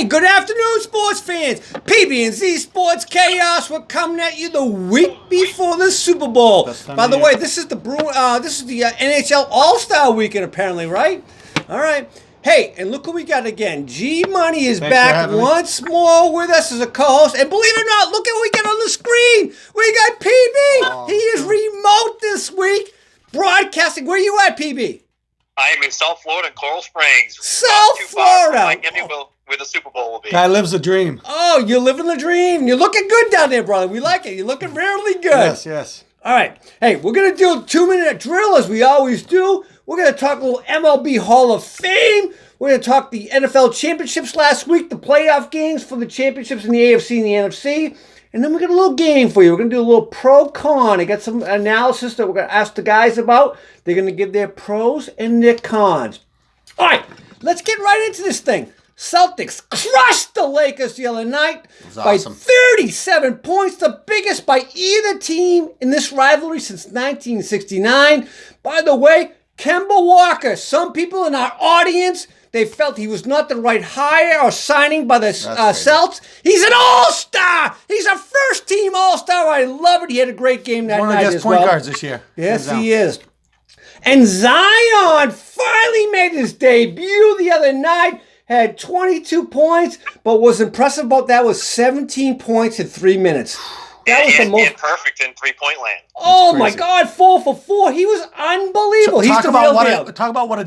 Hey, good afternoon, sports fans. PBnZ Sports Chaos. We're coming at you the week before the Super Bowl. By the way, this is the NHL All-Star Weekend, apparently, right? All right. Hey, and look who we got again. G Money is back once more with us as a co-host. And believe it or not, look at what we got on the screen. We got PB. He is remote this week, broadcasting. Where you at, PB? I am in South Florida in Coral Springs. South Florida. Where the Super Bowl will be. Guy lives the dream. Oh, you're living the dream. You're looking good down there, brother. We like it. You're looking really good. Yes, yes. All right. Hey, we're going to do a 2-minute drill as we always do. We're going to talk a little MLB Hall of Fame. We're going to talk the NFL championships last week, the playoff games for the championships in the AFC and the NFC. And then we got a little game for you. We're going to do a little pro-con. I got some analysis that we're going to ask the guys about. They're going to give their pros and their cons. All right. Let's get right into this thing. Celtics crushed the Lakers the other night by 37 points, the biggest by either team in this rivalry since 1969. By the way, Kemba Walker, some people in our audience, they felt he was not the right hire or signing by the Celtics. He's an all-star. He's a first-team all-star. I love it. He had a great game that night as well. One of the best point guards this year. Yes, he is. And Zion finally made his debut the other night. Had 22 points, but what's impressive about that was 17 points in 3 minutes. That was the most perfect in three-point land. Oh my God, 4 for 4. He was unbelievable. He's the real deal. Talk about what a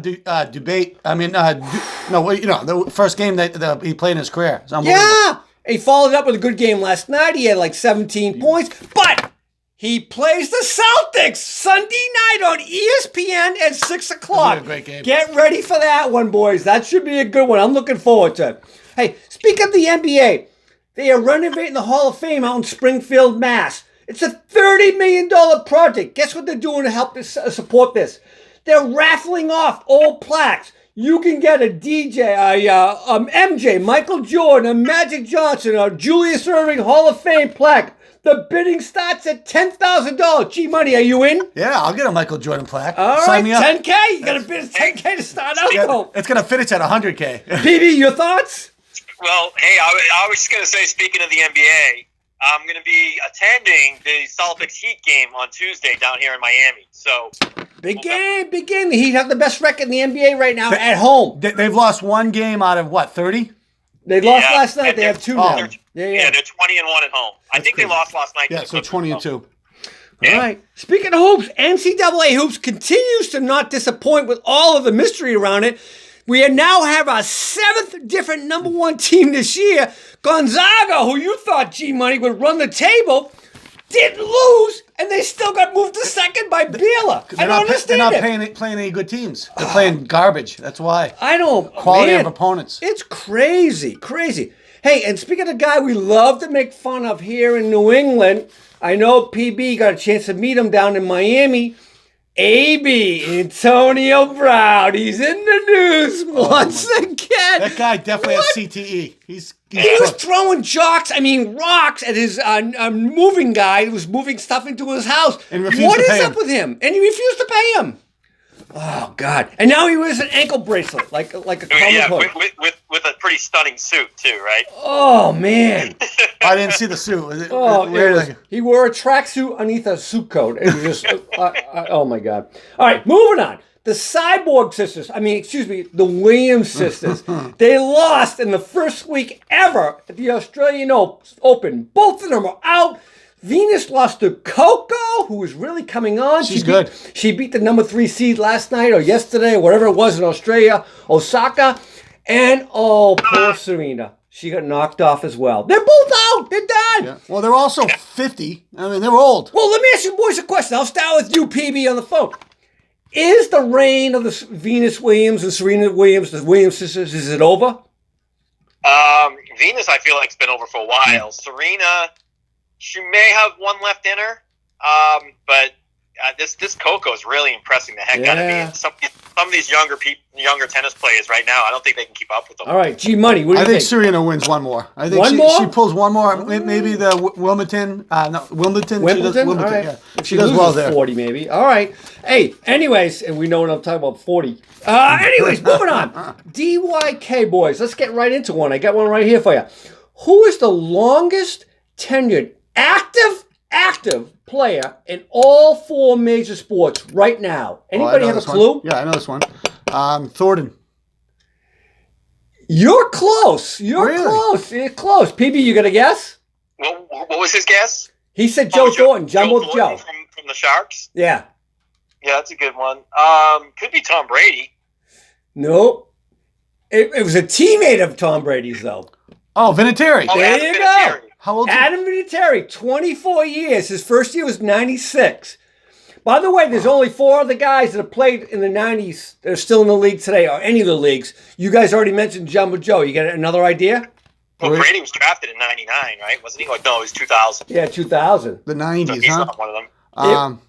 debate. I mean, the first game that he played in his career. It's unbelievable. Yeah, he followed up with a good game last night. He had like 17 points, but he plays the Celtics Sunday night on ESPN at 6 o'clock. A great game. Get ready for that one, boys. That should be a good one. I'm looking forward to it. Hey, speak of the NBA. They are renovating the Hall of Fame out in Springfield, Mass. It's a $30 million project. Guess what they're doing to help support this? They're raffling off old plaques. You can get a MJ, Michael Jordan, a Magic Johnson, a Julius Erving Hall of Fame plaque. The bidding starts at $10,000. G-Money, are you in? Yeah, I'll get a Michael Jordan plaque. All right, Sign me up. $10K? You got to bid $10K to start out, though. It's going to finish at $100K. PB, your thoughts? Well, hey, I was just going to say, speaking of the NBA, I'm going to be attending the Celtics Heat game on Tuesday down here in Miami. So Big game. The Heat have the best record in the NBA right now at home. They've lost one game out of, 30? They lost last night. They have 2 now. Yeah, they're 20-1 at home. I think they lost last night. Yeah, so 20-2. Yeah. All right. Speaking of hoops, NCAA hoops continues to not disappoint with all of the mystery around it. We now have our 7th different number 1 team this year. Gonzaga, who you thought G-Money would run the table, did lose, and they still got moved to second by Baylor. I don't understand it. They're not playing any good teams. They're playing garbage. That's why. I don't. Quality of opponents. It's crazy. Hey, and speaking of the guy we love to make fun of here in New England, I know PB got a chance to meet him down in Miami. AB, Antonio Brown, he's in the news once again. That guy definitely has CTE. He was throwing rocks at his moving guy who was moving stuff into his house. What is up with him? And he refused to pay him. Oh, God. And now he wears an ankle bracelet, like a comic hook. With a pretty stunning suit, too, right? Oh, man. I didn't see the suit. He wore a tracksuit underneath a suit coat. It was just, oh, my God. All right, moving on. The Cyborg sisters, the Williams sisters, they lost in the first week ever at the Australian Open. Both of them are out. Venus lost to Coco, who was really coming on. She's good. She beat the number 3 seed last night or yesterday or whatever it was in Australia, Osaka. And, poor Serena. She got knocked off as well. They're both out. They're done. Yeah. Well, they're also 50. I mean, they're old. Well, let me ask you boys a question. I'll start with you, PB, on the phone. Is the reign of the Venus Williams and Serena Williams, the Williams sisters, is it over? Venus, I feel like it's been over for a while. Serena, she may have one left in her, but this Coco is really impressing the heck out of me. And some of these younger tennis players right now, I don't think they can keep up with them. All right, G Money. What do you think? I think Serena wins one more. I think she pulls one more. Maybe the Wimbledon. Wimbledon. Wimbledon. She does, All right. Yeah. She does well there. 40 maybe. All right. Hey. Anyways, and we know what I'm talking about. 40. Anyways, moving on. DYK boys. Let's get right into one. I got one right here for you. Who is the longest tenured active player in all 4 major sports right now? Anybody have a clue? Yeah, I know this one. Thornton. You're close. You're close. PB, you got a guess? What was his guess? He said Joe Thornton. Jumbo Joe. From the Sharks? Yeah. Yeah, that's a good one. Could be Tom Brady. Nope. It was a teammate of Tom Brady's, though. Oh, Vinatieri. There you go. How old? Adam Vinatieri, 24 years. His first year was 96. By the way, there's only 4 other guys that have played in the 90s that are still in the league today, or any of the leagues. You guys already mentioned Jumbo Joe. You got another idea? Well, Brady was drafted in 99, right? Wasn't he? No, it was 2000. Yeah, 2000. The 90s, so he's not one of them.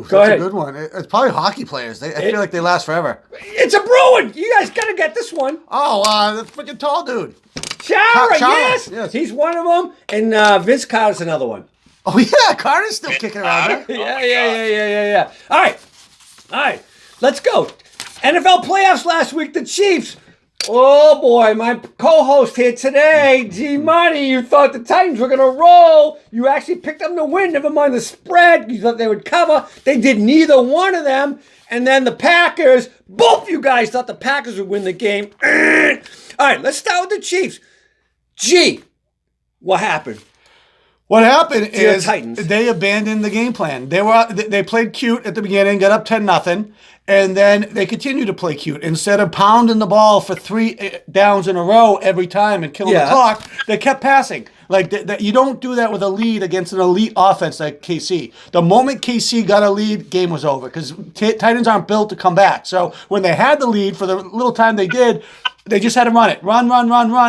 Go ahead. A good one. It's probably hockey players. I feel like they last forever. It's a Bruin. You guys got to get this one. Oh, the freaking tall dude. Chara, yes. He's one of them. And Vince Carter's another one. Oh, yeah. Carter's still kicking around. Yeah. All right. Let's go. NFL playoffs last week. The Chiefs. Oh, boy. My co-host here today, G Money. You thought the Titans were going to roll. You actually picked them to win. Never mind the spread. You thought they would cover. They did neither one of them. And then the Packers. Both you guys thought the Packers would win the game. All right. Let's start with the Chiefs. G, what happened? What happened is Titans. They abandoned the game plan. They played cute at the beginning, got up 10-0, and then they continued to play cute. Instead of pounding the ball for 3 downs in a row every time and killing the clock, they kept passing. Like you don't do that with a lead against an elite offense like KC. The moment KC got a lead, game was over because Titans aren't built to come back. So when they had the lead for the little time they did, they just had to run it. Run,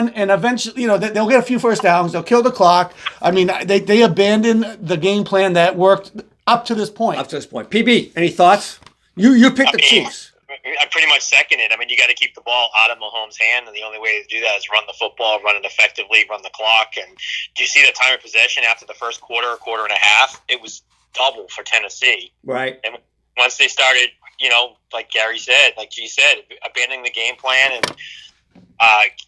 and eventually, they'll get a few first downs. They'll kill the clock. I mean, they abandoned the game plan that worked up to this point. PB, any thoughts? You picked the Chiefs. I pretty much second it. I mean, you got to keep the ball out of Mahomes' hand, and the only way to do that is run the football, run it effectively, run the clock. And do you see the time of possession after the first quarter and a half? It was double for Tennessee. Right. And once they started, like Gary said, like G said, abandoning the game plan and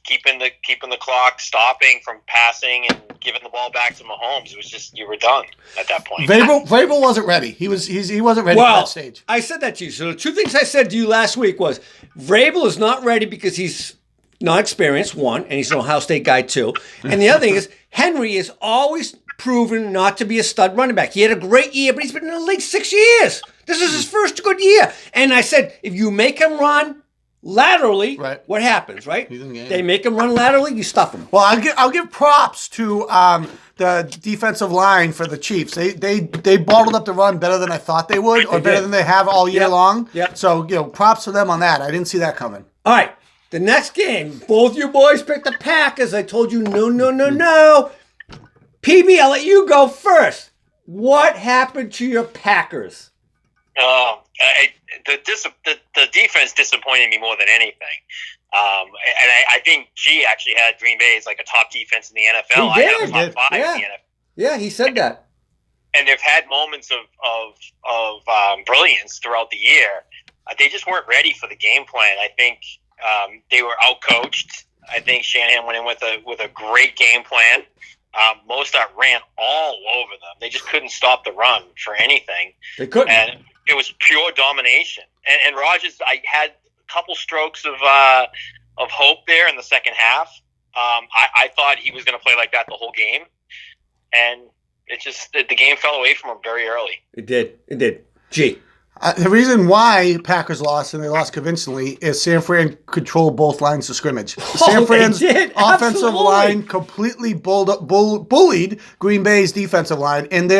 keeping the clock, stopping from passing, and giving the ball back to Mahomes. It was just, you were done at that point. Vrabel wasn't ready. He wasn't ready for that stage. I said that to you. So the 2 things I said to you last week was Vrabel is not ready because he's not experienced, 1, and he's an Ohio State guy, 2. And the other thing is Henry is always proven not to be a stud running back. He had a great year, but he's been in the league 6 years. This is his first good year. And I said, if you make him run laterally, what happens, right? They make him run laterally, you stuff him. Well, I'll give props to the defensive line for the Chiefs. They bottled up the run better than I thought they would, or better than they have all year long. Yep. So, props to them on that. I didn't see that coming. All right. The next game, both you boys picked the Packers. I told you no. PB, I'll let you go first. What happened to your Packers? The defense disappointed me more than anything. And I think G actually had Green Bay as like a top defense in the NFL. He did. I had a top 5 in the NFL. Yeah, he said that. And they've had moments of brilliance throughout the year. They just weren't ready for the game plan. I think they were outcoached. I think Shanahan went in with a great game plan. Mostert ran all over them. They just couldn't stop the run for anything. They couldn't. And it was pure domination. And Rodgers, I had a couple strokes of hope there in the second half. I thought he was going to play like that the whole game. And it just, the game fell away from him very early. It did. Gee. The reason why Packers lost, and they lost convincingly, is San Fran controlled both lines of scrimmage. San Fran's offensive line completely bullied Green Bay's defensive line, and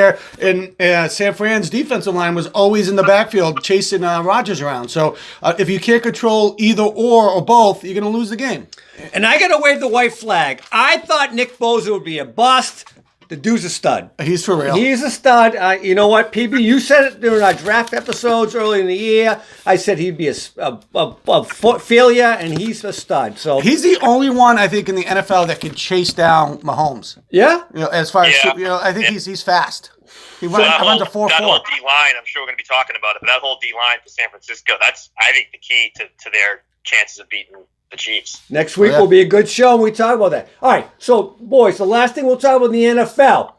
San Fran's defensive line was always in the backfield chasing Rodgers around. So if you can't control either or both, you're going to lose the game. And I got to wave the white flag. I thought Nick Bosa would be a bust. The dude's a stud. He's for real. He's a stud. You know what, PB? You said it during our draft episodes early in the year. I said he'd be a failure, and he's a stud. So he's the only one I think in the NFL that can chase down Mahomes. Yeah. As far as I think he's fast. He runs a 4.4. That whole D line. I'm sure we're going to be talking about it, but that whole D line for San Francisco. That's I think the key to their chances of beating the Chiefs. Next week will be a good show, and we talk about that. All right, so, boys, the last thing we'll talk about in the NFL.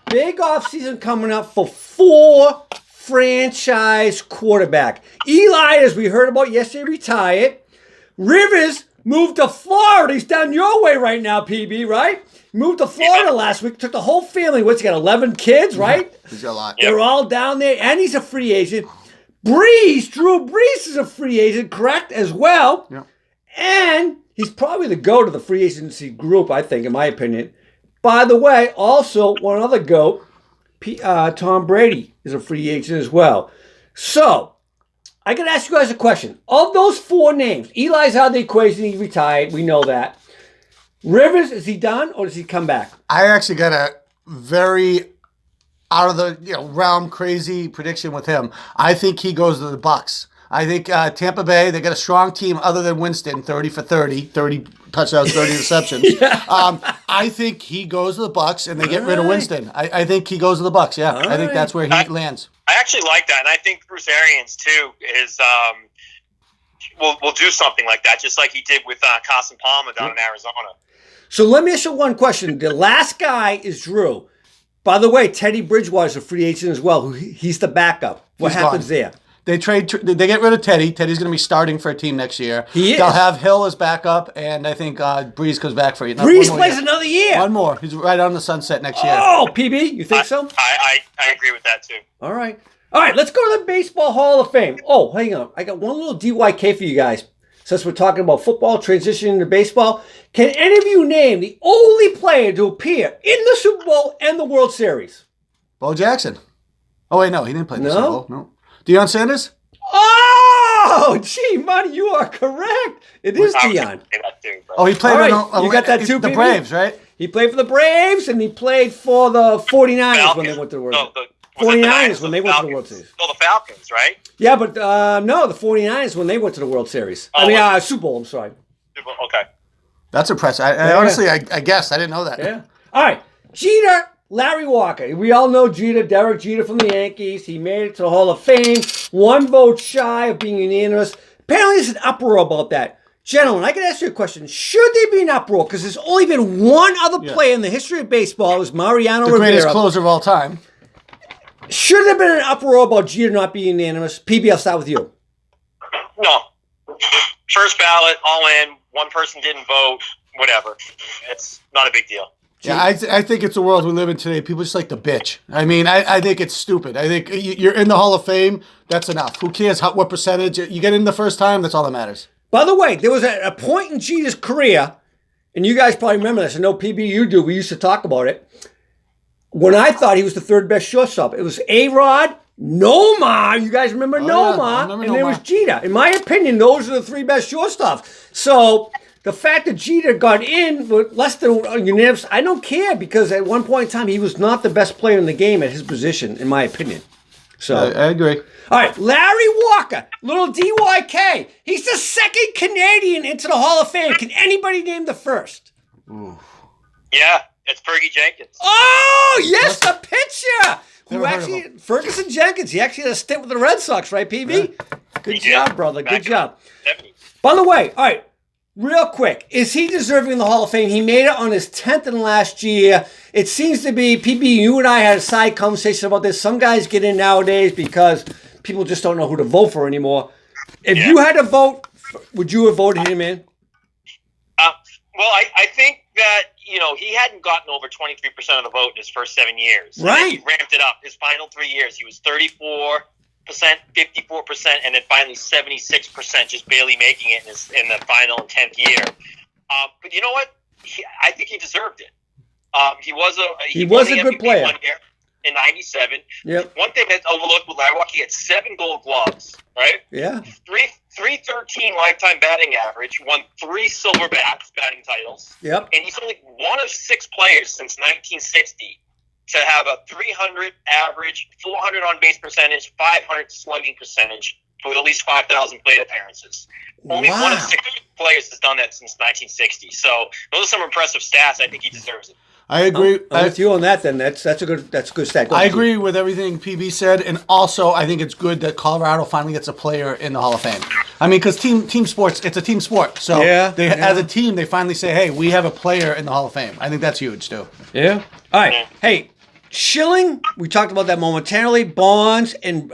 Big offseason coming up for 4 franchise quarterback. Eli, as we heard about yesterday, retired. Rivers moved to Florida. He's down your way right now, PB, right? Moved to Florida last week. Took the whole family. What's he got, 11 kids, right? He's got a lot. They're all down there, and he's a free agent. Drew Brees is a free agent, correct, as well. Yeah. And he's probably the GOAT of the free agency group, I think, in my opinion. By the way, also, one other GOAT, Tom Brady, is a free agent as well. So, I got to ask you guys a question. Of those 4 names, Eli's out of the equation. He retired. We know that. Rivers, is he done, or does he come back? I actually got a very out of the realm crazy prediction with him. I think he goes to the Bucs. I think Tampa Bay, they got a strong team other than Winston, 30 for 30 touchdowns, 30 receptions. I think he goes to the Bucs and they get rid of Winston. I think he goes to the Bucs, yeah. I think that's where he lands. I actually like that, and I think Bruce Arians, too, is will do something like that, just like he did with Carson Palmer down in Arizona. So let me ask you one question. The last guy is Drew. By the way, Teddy Bridgewater's a free agent as well. He's the backup. What happens there? They get rid of Teddy. Teddy's going to be starting for a team next year. He is. They'll have Hill as backup, and I think Breeze comes back for you. Breeze plays another year. One more. He's right on the sunset next year. Oh, PB, you think so? I agree with that, too. All right, let's go to the Baseball Hall of Fame. Oh, hang on. I got one little DYK for you guys. Since we're talking about football, transitioning to baseball, can any of you name the only player to appear in the Super Bowl and the World Series? Bo Jackson. Oh, wait, no. He didn't play in the Super Bowl. No. Deion Sanders? Oh, gee, Monty, you are correct. It is Deion. Oh, he played you got that too, the PB? Braves, right? He played for the Braves, and he played for the 49ers when they went to the World Series. 49ers when they went to the World Series. Oh, the Falcons, right? Yeah, but no, the 49ers when they went to the World Series. Super Bowl, I'm sorry. Okay. That's impressive. Honestly, I guess. I didn't know that. Yeah. All right. Jeter, Larry Walker. We all know Jeter, Derek Jeter from the Yankees. He made it to the Hall of Fame. 1 vote shy of being unanimous. Apparently there's an uproar about that. Gentlemen, I can ask you a question. Should there be an uproar? Because there's only been one other player in the history of baseball. It was Mariano Rivera. The greatest closer of all time. Should there have been an uproar about Jeter not being unanimous? PB, I'll start with you. No. First ballot, all in. One person didn't vote. Whatever. It's not a big deal. Yeah, I think it's the world we live in today. People just like to bitch. I mean, I think it's stupid. I think you're in the Hall of Fame. That's enough. Who cares what percentage? You get in the first time, that's all that matters. By the way, there was a point in Jeter's career, and you guys probably remember this. I know, PB, you do. We used to talk about it. When I thought he was the 3rd best shortstop, it was A-Rod, Nomar. You guys remember Nomar? And there was Jeter. In my opinion, those are the 3 best shortstops. So the fact that Jeter got in with less than unanimous, I don't care, because at one point in time, he was not the best player in the game at his position, in my opinion. So I agree. All right, Larry Walker, little DYK. He's the 2nd Canadian into the Hall of Fame. Can anybody name the first? Ooh. Yeah. It's Fergie Jenkins. Oh, yes, the pitcher. Ferguson Jenkins. He actually had a stint with the Red Sox, right, PB? Yeah. Good job, brother. Good job. By the way, all right, real quick, is he deserving of the Hall of Fame? He made it on his 10th and last year. It seems to be, PB, you and I had a side conversation about this. Some guys get in nowadays because people just don't know who to vote for anymore. If you had to vote, would you have voted him in? Well, I think that, he hadn't gotten over 23% of the vote in his first 7 years. Right. He ramped it up. His final 3 years, he was 34%, 54%, and then finally 76%, just barely making it in the final 10th year. But you know what? I think he deserved it. He was a good player. in '97. Yep. One thing that's overlooked with Larry Walker, he had 7 Gold Gloves, right? Yeah. 313 lifetime batting average, won 3 silver batting titles. Yep. And he's only one of 6 players since 1960 to have a 300 average, 400 on base percentage, 500 slugging percentage with at least 5,000 plate appearances. Only one of 6 players has done that since 1960. So those are some impressive stats. I think he deserves it. I agree. I'm with you on that. Then that's a good stat. Go I ahead, agree with everything PB said, and also I think it's good that Colorado finally gets a player in the Hall of Fame. I mean, because team sports, it's a team sport. So as a team, they finally say, "Hey, we have a player in the Hall of Fame." I think that's huge too. Yeah. All right. Hey, Schilling. We talked about that momentarily. Bonds and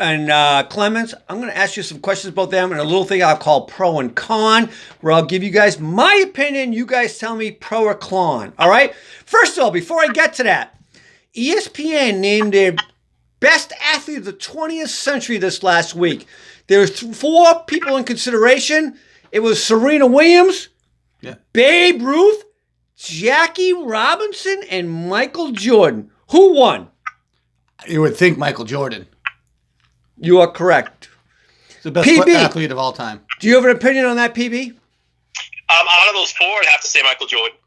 Clemens. I'm going to ask you some questions about them and a little thing I'll call pro and con, where I'll give you guys my opinion. You guys tell me pro or con. All right. First of all, before I get to that, ESPN named their best athlete of the 20th century this last week. There's 4 people in consideration. It was Serena Williams, Babe Ruth, Jackie Robinson, and Michael Jordan. Who won? You would think Michael Jordan. You are correct. He's the best athlete of all time. Do you have an opinion on that, PB? Out of those 4, I'd have to say Michael Jordan.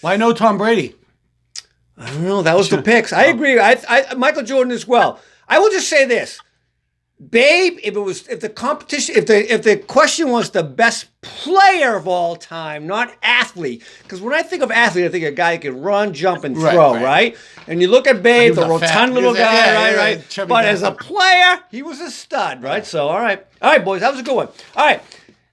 Why no Tom Brady? I don't know. That was the picks. I agree. I Michael Jordan as well. I will just say this. Babe, if the question was the best player of all time, not athlete, because when I think of athlete, I think of a guy who can run, jump, and throw, right? And you look at Babe, the rotund little guy, right? But as a player, he was a stud, right? So, all right, boys, that was a good one. All right,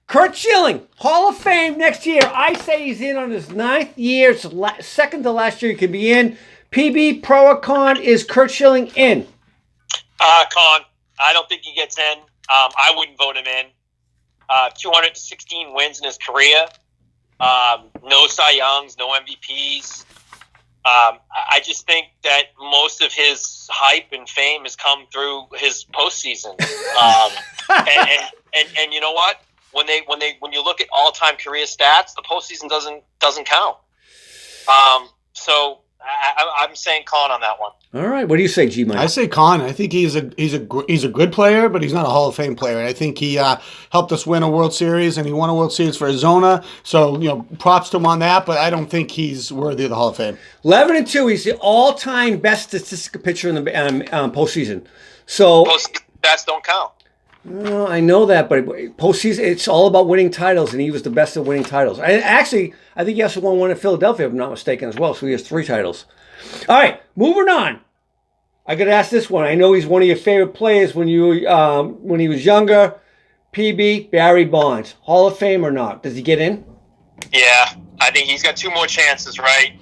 Curt Schilling, Hall of Fame next year. I say he's in on his 9th year. It's second to last year he could be in. PB, pro or con, is Curt Schilling in? Con. I don't think he gets in. I wouldn't vote him in. 216 wins in his career. No Cy Youngs, no MVPs. I just think that most of his hype and fame has come through his postseason. And you know what? When you look at all-time career stats, the postseason doesn't count. So I'm saying con on that one. All right. What do you say, G-Mike? I say con. I think he's a good player, but he's not a Hall of Fame player. And I think he helped us win a World Series, and he won a World Series for Arizona. So, props to him on that, but I don't think he's worthy of the Hall of Fame. 11-2. He's the all-time best statistical pitcher in the postseason. So stats don't count. No, I know that, but postseason, it's all about winning titles, and he was the best at winning titles. I think he also won one in Philadelphia, if I'm not mistaken, as well, so he has 3 titles. All right, moving on. I got to ask this one. I know he's one of your favorite players when he was younger. PB, Barry Bonds. Hall of Fame or not? Does he get in? Yeah, I think he's got 2 more chances, right?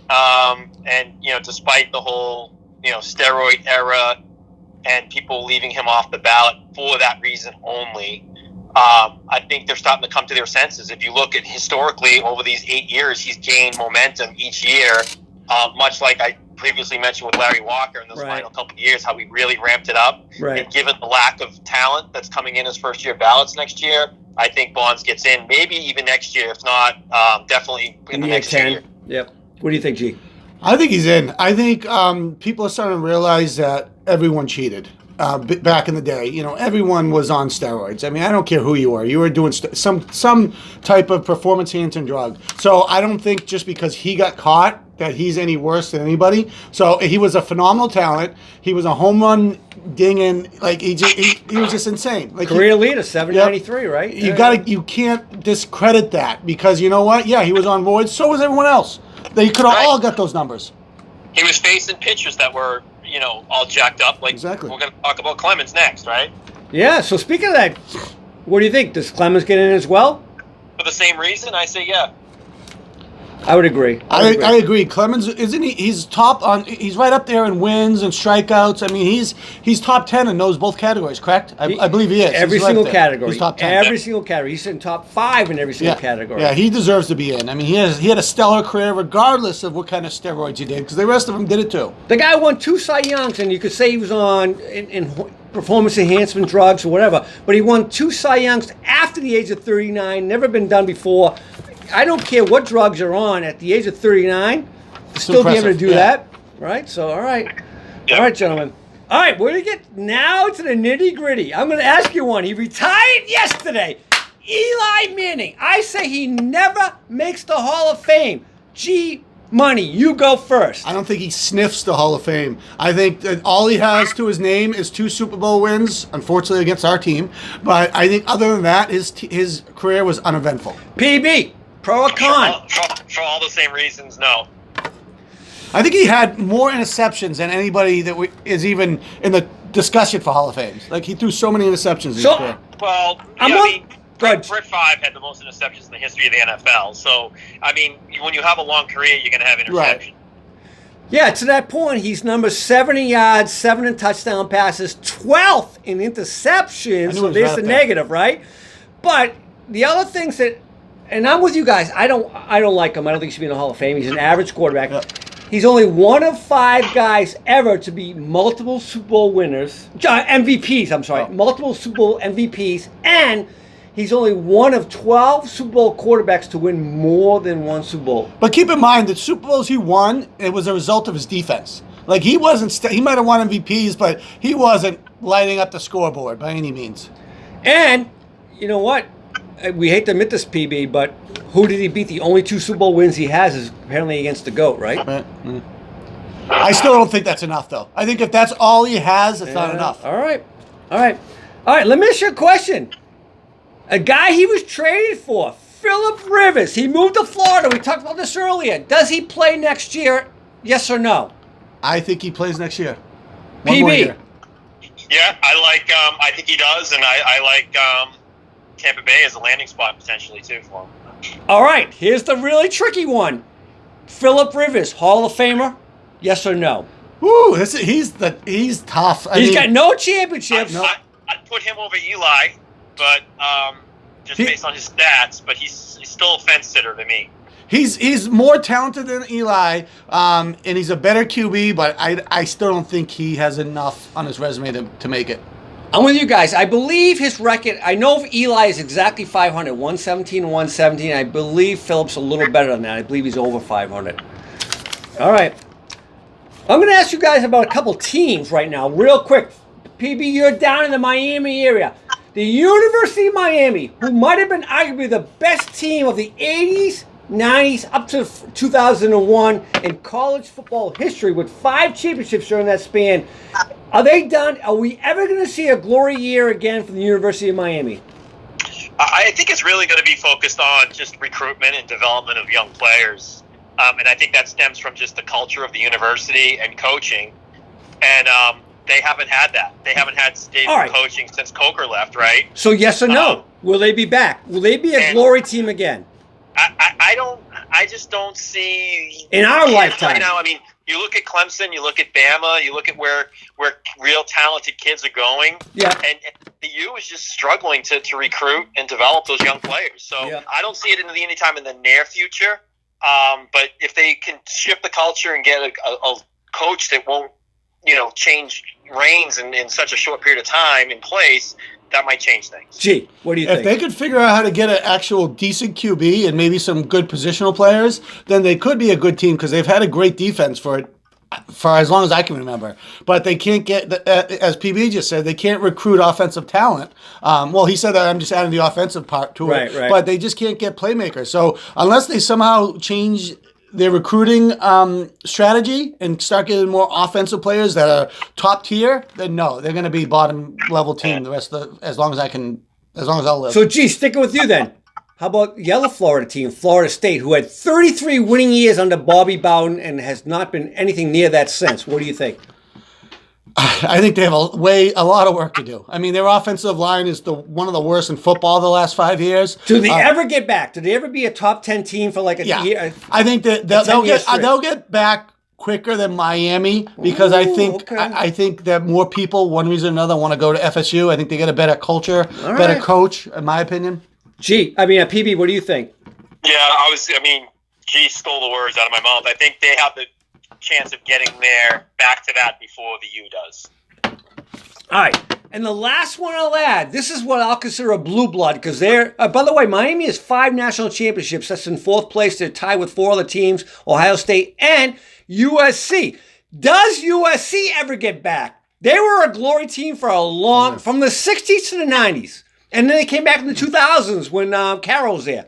And, despite the whole, steroid era and people leaving him off the ballot for that reason only, I think they're starting to come to their senses. If you look at historically over these 8 years, he's gained momentum each year, much like I previously mentioned with Larry Walker in those final couple of years, how we really ramped it up. And given the lack of talent that's coming in as first-year ballots next year, I think Bonds gets in, maybe even next year, if not, definitely in the next 10 year. Yep. What do you think, G? I think he's in. I think people are starting to realize that everyone cheated back in the day. Everyone was on steroids. I mean, I don't care who you were. You were doing some type of performance-enhancing drug. So I don't think just because he got caught that he's any worse than anybody. So he was a phenomenal talent. He was a home run dinging. Like he was just insane. Like career leader, 793, right? You can't discredit that because you know what? Yeah, he was on roids. So was everyone else. They could have all got those numbers. He was facing pitchers that were, all jacked up. Like exactly. We're going to talk about Clemens next, right? Yeah. So speaking of that, what do you think? Does Clemens get in as well? For the same reason, I say yeah. I would agree. I agree. Clemens, isn't he? He's top on. He's right up there in wins and strikeouts. I mean, he's top 10 in those both categories. Correct? I believe he is. Every single category. He's top 10. Every single category. He's in top 5 in every single category. Yeah, he deserves to be in. I mean, he had a stellar career regardless of what kind of steroids he did, because the rest of them did it too. The guy won 2 Cy Youngs, and you could say he was on in performance enhancement drugs or whatever, but he won 2 Cy Youngs after the age of 39. Never been done before. I don't care what drugs you're on at the age of 39, still be able to do that, right? So, all right. All right, gentlemen. All right, we're going to get now to the nitty gritty. I'm going to ask you one. He retired yesterday. Eli Manning. I say he never makes the Hall of Fame. G Money, you go first. I don't think he sniffs the Hall of Fame. I think that all he has to his name is 2 Super Bowl wins, unfortunately against our team. But I think other than that, his career was uneventful. PB, pro or con? For all the same reasons, no. I think he had more interceptions than anybody that is even in the discussion for Hall of Fame. Like, he threw so many interceptions in his career. Well, Brett Favre had the most interceptions in the history of the NFL. So, I mean, when you have a long career, you're going to have interceptions. Right. Yeah, to that point, he's number 7 in yards, 7 in touchdown passes, 12th in interceptions. So there's the negative, right? But the other things that, and I'm with you guys, I don't like him. I don't think he should be in the Hall of Fame. He's an average quarterback. Yep. He's only one of 5 guys ever to be multiple Super Bowl winners, MVPs, I'm sorry, multiple Super Bowl MVPs, and he's only one of 12 Super Bowl quarterbacks to win more than 1 Super Bowl. But keep in mind, the Super Bowls he won, it was a result of his defense. Like, he wasn't, he might have won MVPs, but he wasn't lighting up the scoreboard by any means. And, you know what? We hate to admit this, PB, but who did he beat? The only 2 Super Bowl wins he has is apparently against the GOAT, right? I still don't think that's enough, though. I think if that's all he has, it's not enough. All right. Let me ask you a question. A guy he was traded for, Phillip Rivers. He moved to Florida. We talked about this earlier. Does he play next year? Yes or no? I think he plays next year. PB. More year. Yeah, I think he does, and I like Tampa Bay as a landing spot potentially too for him. All right, here's the really tricky one. Phillip Rivers, Hall of Famer? Yes or no? Ooh, he's tough. He's got no championships. I'd put him over Eli, but just based on his stats, but he's still a fence sitter to me. He's more talented than Eli, and he's a better QB, but I still don't think he has enough on his resume to make it. I'm with you guys. I believe his record, I know if Eli is exactly 500, 117 and 117. I believe Phillip's a little better than that. I believe he's over 500. All right. I'm going to ask you guys about a couple teams right now, real quick. PB, you're down in the Miami area. The University of Miami, who might have been arguably the best team of the 80s, 90s, up to 2001 in college football history with 5 championships during that span. Are they done? Are we ever going to see a glory year again from the University of Miami? I think it's really going to be focused on just recruitment and development of young players. And I think that stems from just the culture of the university and coaching. And they haven't had that. They haven't had stable coaching since Coker left, right? So yes or no? Will they be back? Will they be a glory team again? I just don't see in our lifetime. Right now, I mean, you look at Clemson, you look at Bama, you look at where real talented kids are going. Yeah. And the U is just struggling to recruit and develop those young players. So I don't see it anytime in the near future. But if they can shift the culture and get a coach that won't, change reins in such a short period of time in place, that might change things. Gee, what do you think? If they could figure out how to get an actual decent QB and maybe some good positional players, then they could be a good team because they've had a great defense for as long as I can remember. But they can't get, as PB just said, they can't recruit offensive talent. Well, he said that I'm just adding the offensive part to it. Right. But they just can't get playmakers. So unless they somehow change their recruiting strategy and start getting more offensive players that are top tier, then no, they're going to be bottom level team the rest of as long as I'll live. So, sticking with you then. How about the other Florida team, Florida State, who had 33 winning years under Bobby Bowden and has not been anything near that since? What do you think? I think they have a lot of work to do. I mean, their offensive line is one of the worst in football the last 5 years. Do they ever get back? Do they ever be a top 10 team for like a year? I think that they'll get back quicker than Miami because I think that more people, one reason or another, want to go to FSU. I think they get a better culture, better coach, in my opinion. PB, what do you think? Yeah, G stole the words out of my mouth. I think they have the chance of getting there back to that before the U does. All right. And the last one I'll add, this is what I'll consider a blue blood because they're, by the way, Miami has 5 national championships. That's in 4th place. They're tied with 4 other teams, Ohio State and USC. Does USC ever get back? They were a glory team for a long, from the 60s to the 90s. And then they came back in the 2000s when Carroll was there.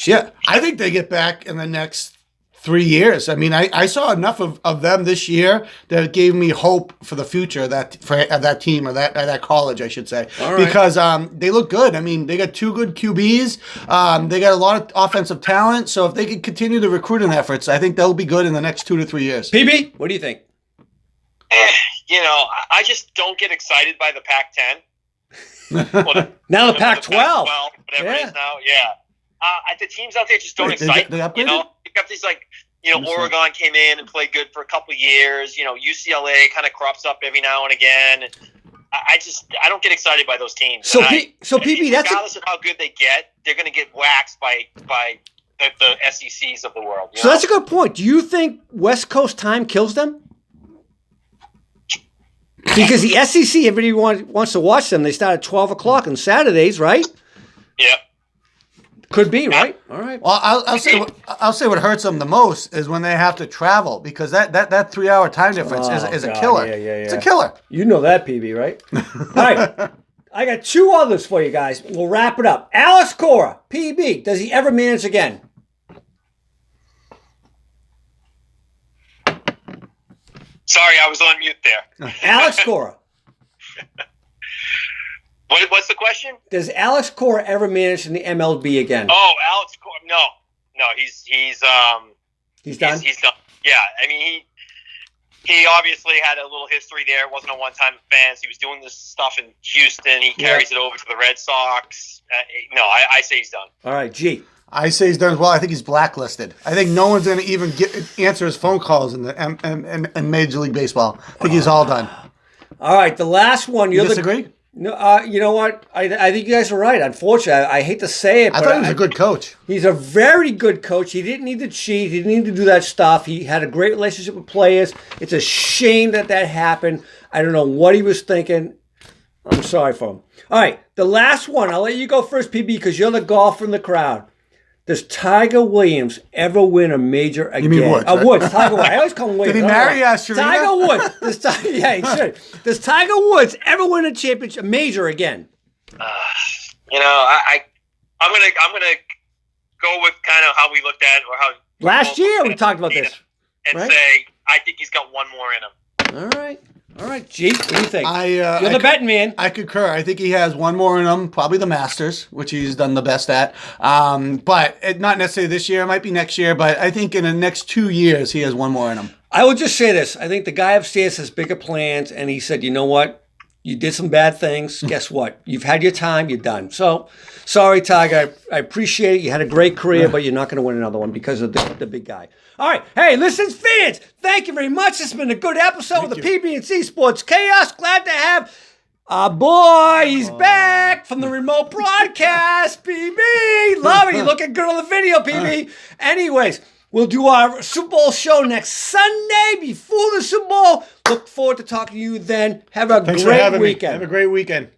Yeah, I think they get back in the next 3 years. I mean, I saw enough of them this year that gave me hope for the future of that team or that college, I should say, because they look good. I mean, they got 2 good QBs. They got a lot of offensive talent. So if they can continue the recruiting efforts, I think they'll be good in the next 2 to 3 years. PB, what do you think? I just don't get excited by the Pac-10. Now the Pac-12. Whatever it is now, the teams out there just don't excite me. You got these Oregon came in and played good for a couple of years. UCLA kind of crops up every now and again. I don't get excited by those teams. So PB, that's regardless of how good they get, they're going to get waxed by the SECs of the world. So that's a good point. Do you think West Coast time kills them? Because the SEC, everybody wants to watch them. They start at 12 o'clock on Saturdays, right? Yeah. Could be, right? All right. Well, I'll say what hurts them the most is when they have to travel, because that 3-hour time difference is a killer. Yeah. It's a killer. You know that, PB, right? All right. I got 2 others for you guys. We'll wrap it up. Alex Cora, PB, does he ever manage again? Sorry, I was on mute there. Alex Cora. What's the question? Does Alex Cora ever manage in the MLB again? Oh, Alex Cora. No, he's done. He's done. Yeah, I mean he obviously had a little history there. It wasn't a one-time offense. He was doing this stuff in Houston. He carries it over to the Red Sox. I say he's done. All right, G. I say he's done as well. I think he's blacklisted. I think no one's going to even answer his phone calls in Major League Baseball. I think he's all done. All right, the last one. You disagree? No, you know what? I think you guys are right. Unfortunately, I hate to say it, but I thought he was a good coach. He's a very good coach. He didn't need to cheat. He didn't need to do that stuff. He had a great relationship with players. It's a shame that happened. I don't know what he was thinking. I'm sorry for him. All right, the last one. I'll let you go first, PB, because you're the golfer in the crowd. Does Tiger Williams ever win a major again? You mean Woods? Right? Woods. Tiger Woods. I always call him Williams. Did he marry Serena? Tiger Woods. He should. Does Tiger Woods ever win a major again? I'm gonna go with kind of how we looked at it, or how last year we talked about this, and say I think he's got one more in him. All right, G, what do you think? You're the betting man. I concur. I think he has one more in him, probably the Masters, which he's done the best at. But not necessarily this year. It might be next year. But I think in the next 2 years, he has one more in him. I will just say this. I think the guy upstairs has bigger plans, and he said, you know what? You did some bad things. Guess what? You've had your time. You're done. So, sorry, Tiger. I appreciate it. You had a great career, but you're not going to win another one because of the big guy. All right. Hey, listen, fans, thank you very much. It's been a good episode of the PBnZ Sports Chaos. Glad to have our boy. He's back from the remote broadcast, PB. Love it. You're looking good on the video, PB. Anyways, we'll do our Super Bowl show next Sunday before the Super Bowl. Look forward to talking to you then. Have a great weekend. Have a great weekend.